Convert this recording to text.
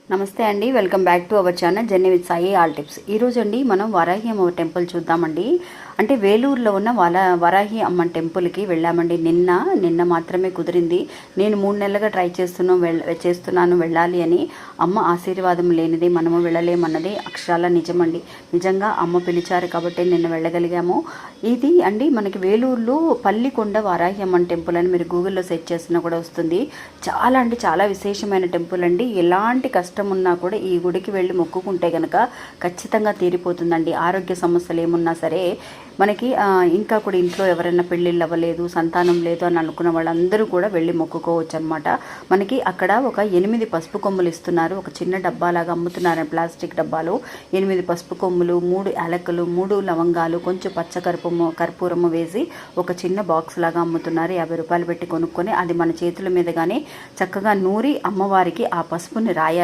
నమస్తే అండి, welcome back to our channel journey with Sai all tips. ఈరోజు అండి మనం వరాహి అమ్మ టెంపుల్ చూద్దామండి. అంటే వేలూరులో ఉన్న వరాహి అమ్మ టెంపుల్కి వెళ్ళామండి. నిన్న మాత్రమే కుదిరింది. నేను 3 నెలలుగా ట్రై చేస్తున్నాను వెళ్ళాలి అని. అమ్మ ఆశీర్వాదం లేనిది మనము వెళ్ళలేమన్నది అక్షరాల నిజమండి. నిజంగా అమ్మ పిలిచారు కాబట్టి నిన్న వెళ్ళగలిగాము. ఇది అండి మనకి వేలూరులో పల్లికొండ వరాహి అమ్మ టెంపుల్ అని మీరు గూగుల్లో సెర్చ్ చేసినా కూడా వస్తుంది. చాలా అంటే చాలా విశేషమైన టెంపుల్ అండి. ఎలాంటి కష్టం ఉన్నా కూడా ఈ గుడికి వెళ్ళి మొక్కుకుంటే కనుక ఖచ్చితంగా తీరిపోతుందండి. ఆరోగ్య సమస్యలు ఏమున్నా సరే మనకి ఇంకా కూడా ఇంట్లో ఎవరైనా పెళ్ళిళ్ళు అవ్వలేదు, సంతానం లేదు అని అనుకున్న వాళ్ళందరూ కూడా వెళ్ళి మొక్కుకోవచ్చు అనమాట. మనకి అక్కడ ఒక 8 పసుపు కొమ్ములు ఇస్తున్నారు. ఒక చిన్న డబ్బాలాగా అమ్ముతున్నారు, ప్లాస్టిక్ డబ్బాలు. 8 పసుపు కొమ్ములు, 3 యాలకులు, 3 లవంగాలు, కొంచెం పచ్చ కర్పూరము వేసి ఒక చిన్న బాక్స్ లాగా అమ్ముతున్నారు. 50 రూపాయలు పెట్టి కొనుక్కొని అది మన చేతుల మీద కానీ చక్కగా నూరి అమ్మవారికి ఆ పసుపుని రాయాలి.